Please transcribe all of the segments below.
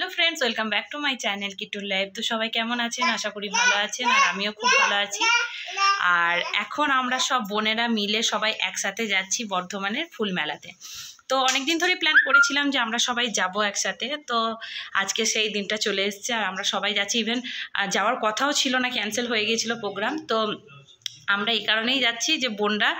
Hello friends welcome back to my channel Kittur life. तो सबाई केमन आछेन आशा करी भालो आछेन और आमिও खूब भालो आछि। और एखन आमरा सब बोनेरा मिले सबाई एकसाथे जाচ্ছি बर्धमानेर फुल मेलाते। तो अनेक दिन धरे प्लान करेছিলাম যে আমরা সবাই যাব একসাথে। তো আজকে সেই দিনটা চলে এসেছে আর আমরা সবাই যাচ্ছি। ইভেন যাওয়ার কথাও ছিল না, ক্যান্সেল হয়ে গিয়েছিল প্রোগ্রাম। তো আমরা এই কারণেই যাচ্ছি যে বোনরা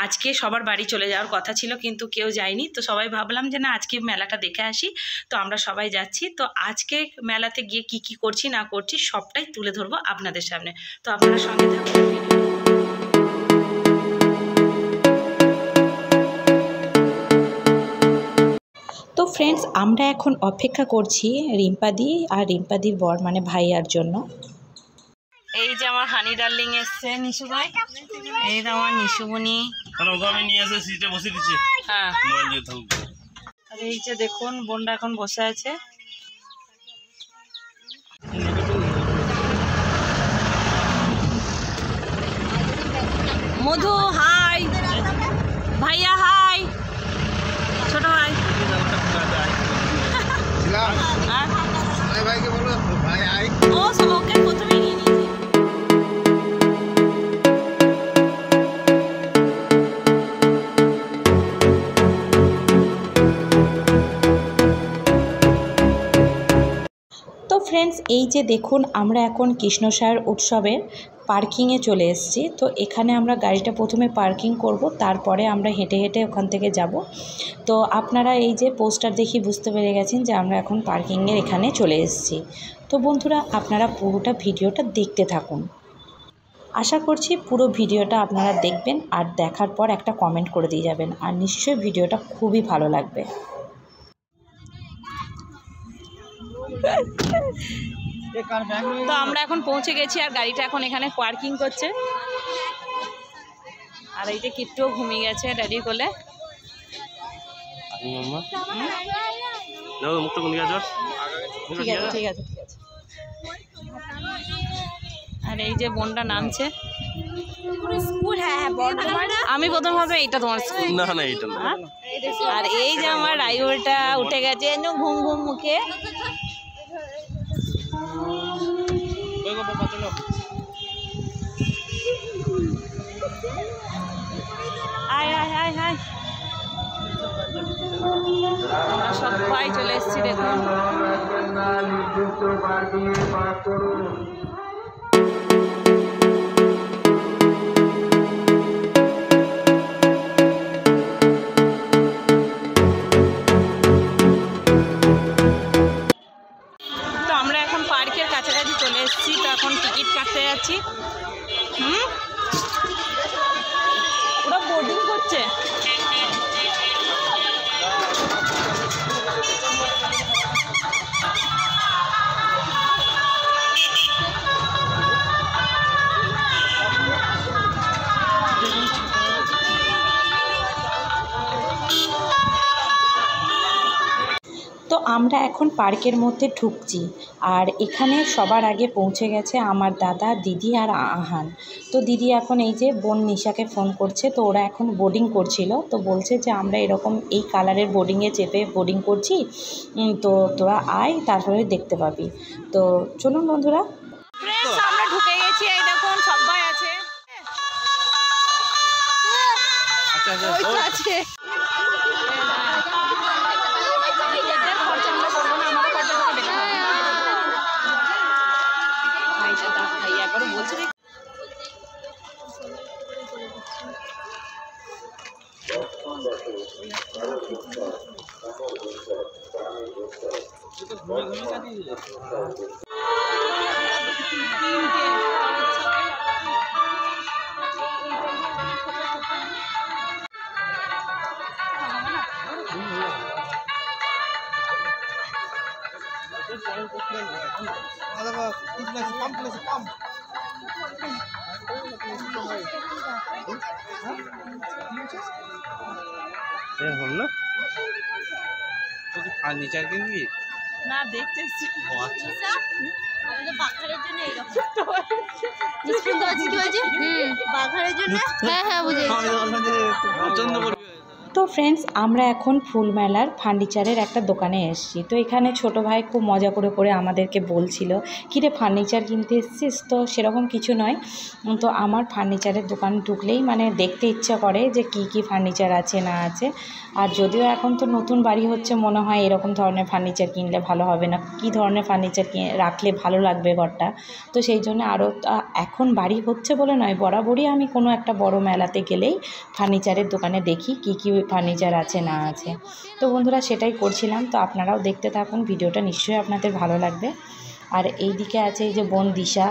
আজকে সবার বাড়ি চলে যাওয়ার কথা ছিল কিন্তু কেউ যায়নি। তো সবাই ভাবলাম যে না আজকে মেলাটা দেখে আসি। তো আমরা সবাই যাচ্ছি। তো আজকে মেলাতে গিয়ে কি কি করছি না করছি সবটাই তুলে ধরবো আপনাদের সামনে। তো আপনারা সঙ্গে থাকুন। তো ফ্রেন্ডস আমরা এখন অপেক্ষা করছি রিম্পাদি আর রিম্পাদির বর মানে ভাইয়ার জন্য। এই যে আমার হানি ডার্লিং এসছে নিশু ভাই, এই যে আমার নিশুমণি। আমি নিয়ে এসে সিটে বসে দিচ্ছি। হ্যাঁ মোবাইল দিয়ে থাকবো। আর এই যে দেখুন বোনটা এখন বসে আছে। মধু হাই, ভাইয়া হাই, ছোট ভাই ভাইকে বলো ভাই আই। ও সব ওকে প্রথমেই নিয়ে নিয়েছে। তো ফ্রেন্ডস এই যে দেখুন আমরা এখন কৃষ্ণসায়র উৎসবের পার্কিংয়ে চলে এসেছি। তো এখানে আমরা গাড়িটা প্রথমে পার্কিং করব, তারপরে আমরা হেঁটে হেঁটে ওখান থেকে যাব। তো আপনারা এই যে পোস্টার দেখি বুঝতে পেরে গেছেন যে আমরা এখন পার্কিংয়ের এখানে চলে এসেছি। তো বন্ধুরা আপনারা পুরোটা ভিডিওটা দেখতে থাকুন। আশা করছি পুরো ভিডিওটা আপনারা দেখবেন আর দেখার পর একটা কমেন্ট করে দিয়ে যাবেন। আর নিশ্চয়ই ভিডিওটা খুবই ভালো লাগবে। তো আমরা এখন পৌঁছে গেছি আর গাড়িটা এখন এখানে পার্কিং করছে। আর এই যে কিট্টুও ঘুমিয়ে গেছে ড্যাডি কোলে। ঠিক আছে ঠিক আছে ঠিক আছে। আর এই যে বোনটা নামছে। আমি প্রথম ভাবে এইটা তোমার স্কুল। না না এটা না। আর এই যে আমার রাইওটা উঠে গেছে ঘুম ঘুম মুখে। আমরা সবাই চলে এসেছি দেখুন। তো আমরা এখন পার্কের কাছাকাছি চলে এসেছি। তো এখন টিকিট কাটতে যাচ্ছি। ওরা বোর্ডিং করছে। তো আমরা এখন পার্কের মধ্যে ঢুকছি আর এখানে সবার আগে পৌঁছে গেছে আমার দাদা, দিদি আর আহান। তো দিদি এখন এই যে বোন নিশাকে ফোন করছে। তো ওরা এখন বোর্ডিং করছিল। তো বলছে যে আমরা এরকম এই কালারের বোর্ডিংয়ে চেপে বোর্ডিং করছি, তো তোরা আয় তারপরে দেখতে পাবি। তো চলুন বন্ধুরা। আমরা ঢুকে গেছি, এই দেখুন সবাই আছে। আচ্ছা ফার্নিচার কিনবি না দেখতে হ্যাঁ হ্যাঁ বুঝে পছন্দ করবি। তো ফ্রেন্ডস, আমরা এখন ফুলমেলার ফার্নিচারের একটা দোকানে এসেছি। তো এখানে ছোট ভাই খুব মজা করে আমাদেরকে বলছিল, কিরে ফার্নিচার কিনতে এসেছিস? তো সেরকম কিছু নয়, তো আমার ফার্নিচারের দোকান ঢুকলেই মানে দেখতে ইচ্ছা করে যে কি ফার্নিচার আছে না আছে। আর যদিও এখন তো নতুন বাড়ি হচ্ছে, মনে হয় এরকম ধরনের ফার্নিচার কিনলে ভালো হবে না, কি ধরনের ফার্নিচার রাখলে ভালো লাগবে ঘরটা। তো সেই জন্য আরও এখন বাড়ি হচ্ছে বলে নয়, বরাবরই আমি কোনো একটা বড় মেলাতে গেলেই ফার্নিচারের দোকানে দেখি কি ফার্নিচার আছে না আছে। তো বন্ধুরা, সেটাই করছিলাম। তো আপনারাও দেখতে থাকুন, ভিডিওটা নিশ্চয়ই আপনাদের ভালো লাগবে। আর এই দিকে আছে এই যে বোন দিশা,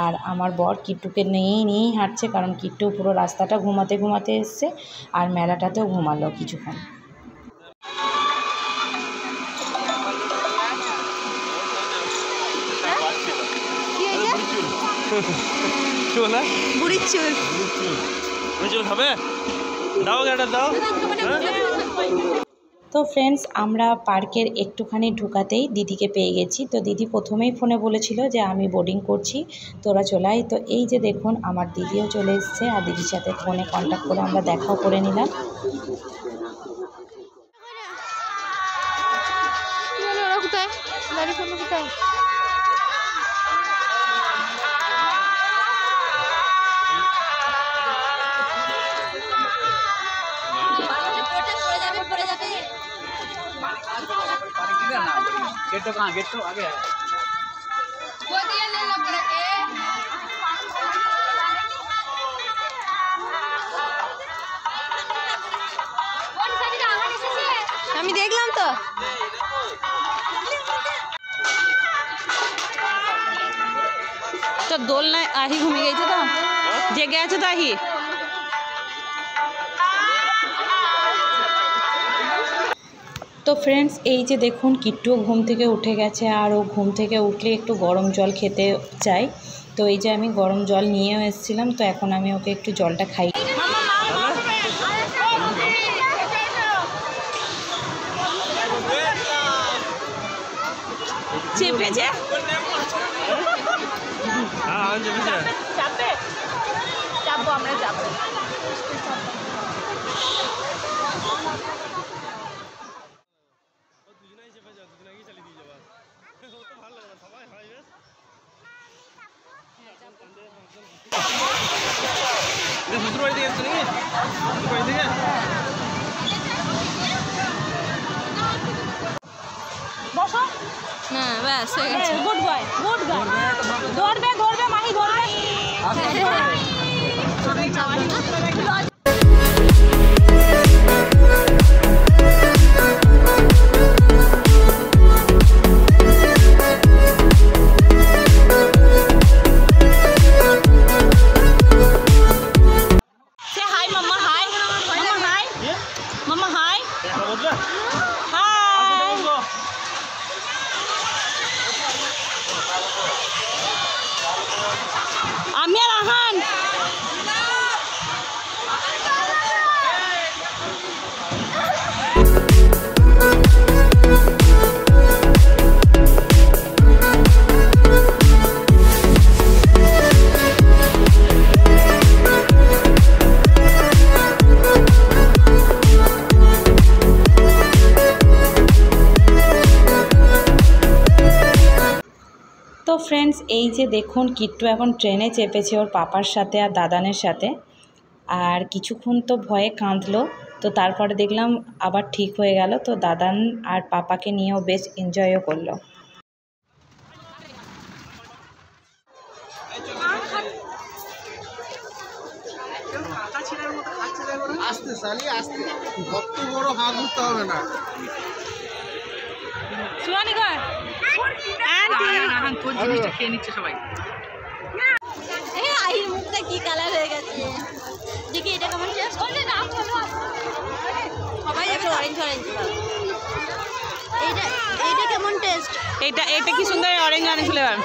আর আমার বর কিট্টুকে নিয়েই হাঁটছে, কারণ কিট্টু পুরো রাস্তাটা ঘুমাতে এসছে, আর মেলাটাতেও ঘুমালো কিছুক্ষণ। তো ফ্রেন্ডস, আমরা পার্কের একটুখানি ঢুকাতেই দিদিকে পেয়ে গেছি। তো দিদি প্রথমেই ফোনে বলেছিল যে আমি বোর্ডিং করছি, তোরা চলে আয়। তো এই যে দেখুন, আমার দিদিও চলে এসছে, আর দিদির সাথে ফোনে কন্ট্যাক্ট করে আমরা দেখাও করে নিলাম। गेट तो कहाँ? गेट तो आगे है। আমি দেখলাম তো। তো দোলনায় আহি ঘুমিয়ে গেছে, তো জেগে আছে তো আহি। তো ফ্রেন্ডস, এই যে দেখুন, কিট্টুও ঘুম থেকে উঠে গেছে, আর ও ঘুম থেকে উঠলে একটু গরম জল খেতে চাই। তো এই যে আমি গরম জল নিয়েও এসেছিলাম, তো এখন আমি ওকে একটু জলটা খাই। চেপেছে চাপবো, আমরা যাবো। বসো না, ব্যাস হয়ে গেছে। Good boy, good boy. ধরবে মাহি, ধরবে। আমি আর আহান তো ফ্রেন্ডস, এই যে দেখুন, কিট্টু এখন ট্রেনে চেপেছে ওর পাপার সাথে আর দাদানের সাথে। আর কিছুক্ষণ তো ভয়ে কাঁদলো, তো তারপরে দেখলাম আবার ঠিক হয়ে গেল। তো দাদান আর পাপাকে নিয়েও বেশ এনজয়ও করলো। আস্তে সালি আস্তে, কত বড় হাত ধরতে হবে না। সুয়ানি কর তোর জিনিসটা খেয়ে নিচ্ছে সবাই। আইর মুখটা কি কালার হয়ে গেছে, দেখি এটা কেমন টেস্ট। সবাই যাবে অরেঞ্জ এইটা কেমন টেস্ট? এটা কি সুন্দর অরেঞ্জ ফ্লেভার,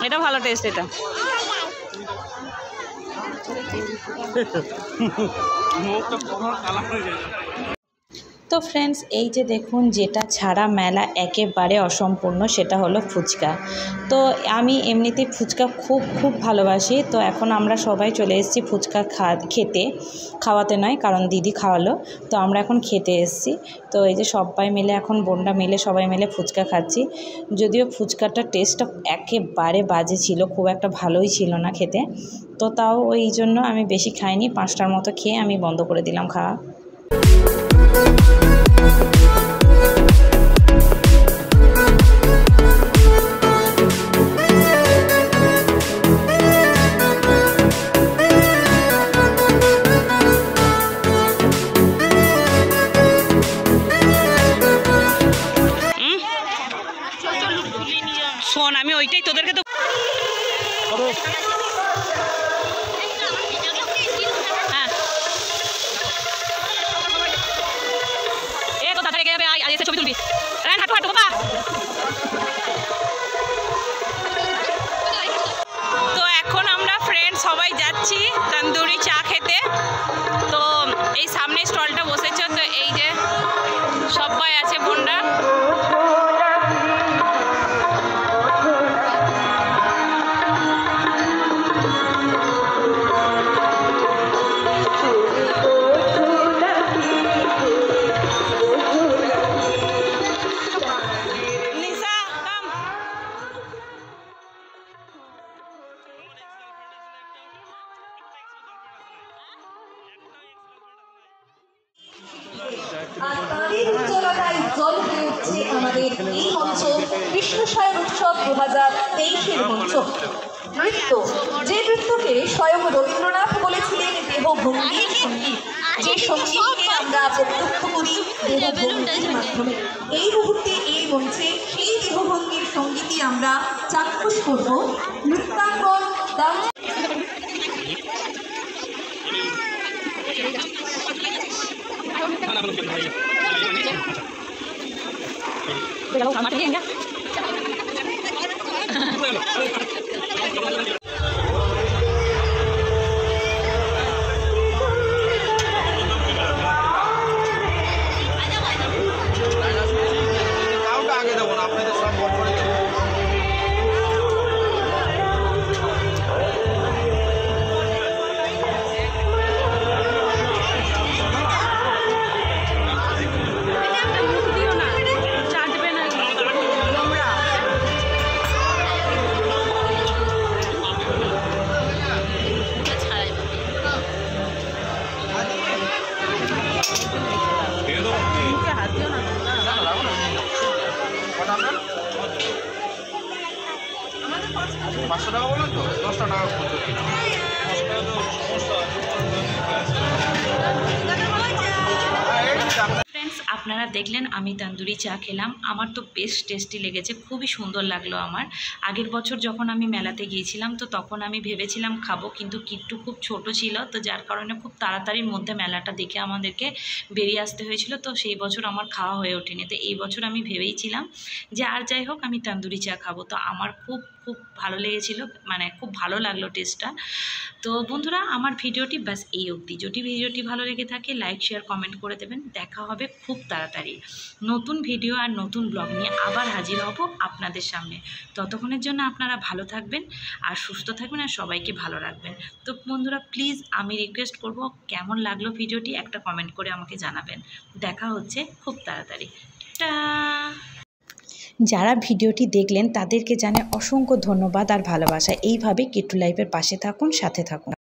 এটা ভালো টেস্ট। এটা মুখটা পুরো কালার হয়ে যায়। তো ফ্রেন্ডস, এই যে দেখুন, যেটা ছাড়া মেলা একেবারে অসম্পূর্ণ সেটা হলো ফুচকা। তো আমি এমনিতেই ফুচকা খুব ভালোবাসি। তো এখন আমরা সবাই চলে এসেছি ফুচকা খেতে, খাওয়াতে নয়, কারণ দিদি খাওয়ালো। তো আমরা এখন খেতে এসেছি। তো এই যে সবাই মিলে, এখন বোনরা মিলে সবাই মিলে ফুচকা খাচ্ছি। যদিও ফুচকাটার টেস্টটা একেবারে বাজে ছিল, খুব একটা ভালোই ছিল না খেতে। তো তাও ওই জন্য আমি বেশি খাইনি, 5টার মতো খেয়ে আমি বন্ধ করে দিলাম খাওয়া। শোন, আমি ওইটাই তোদেরকে তো হ্যাঁ তো তাড়াতাড়ি গিয়ে আগে ছবি তুলবি। হাঁটু হাঁটু বাবা। তো এখন আমরা ফ্রেন্ড সবাই যাচ্ছি তন্দুরি চা খেতে। তো এই সামনে স্টলটা বসেছে, তো এই যে সবাই আছে বোনরা। আর তাদের উজ্জ্বলতায় জল হয়ে উঠছে আমাদের এই মঞ্চ, কৃষ্ণসায়র উৎসব 2023-এর মঞ্চ। নৃত্য, যে নৃত্যকে স্বয়ং রবীন্দ্রনাথ বলেছিলেন দেহভঙ্গির সঙ্গীত, যে সঙ্গীতকে আমরা প্রত্যক্ষ করি দেহভঙ্গির মাধ্যমে। এই মুহূর্তে এই মঞ্চে সেই দেহভঙ্গির সঙ্গীতই আমরা চাক্ষুষ করব। নৃত্যাঙ্গন আগে দেবো না, আপনাদের সব বড় করে দেবো। ফ্রেন্ডস, আপনারা দেখলেন আমি তন্দুরি চা খেলাম। আমার তো বেশ টেস্টি লেগেছে, খুবই সুন্দর লাগলো আমার। আগের বছর যখন আমি মেলাতে গিয়েছিলাম, তো তখন আমি ভেবেছিলাম খাবো, কিন্তু কিট্টু খুব ছোট ছিল, তো যার কারণে খুব তাড়াতাড়ির মধ্যে মেলাটা দেখে আমাদেরকে বেরিয়ে আসতে হয়েছিল। তো সেই বছর আমার খাওয়া হয়ে ওঠেনি। তো এই বছর আমি ভেবেইছিলাম যে আর যাই হোক আমি তন্দুরি চা খাবো। তো আমার খুব ভালো লেগেছিল, মানে খুব ভালো লাগলো টেস্টটা। তো বন্ধুরা, আমার ভিডিওটি ব্যাস এই অবধি। যদি ভিডিওটি ভালো লেগে থাকে লাইক শেয়ার কমেন্ট করে দেবেন। দেখা হবে খুব তাড়াতাড়ি নতুন ভিডিও আর নতুন ব্লগ নিয়ে আবার হাজির হব আপনাদের সামনে। ততক্ষণের জন্য আপনারা ভালো থাকবেন আর সুস্থ থাকবেন আর সবাইকে ভালো রাখবেন। তো বন্ধুরা, প্লিজ আমি রিকোয়েস্ট করব, কেমন লাগলো ভিডিওটি একটা কমেন্ট করে আমাকে জানাবেন। দেখা হচ্ছে খুব তাড়াতাড়ি। টা। যারা ভিডিওটি দেখলেন তাদেরকে জানাই অসংখ্য ধন্যবাদ আর ভালোবাসা। এইভাবে কিট্টু লাইফের পাশে থাকুন, সাথে থাকুন।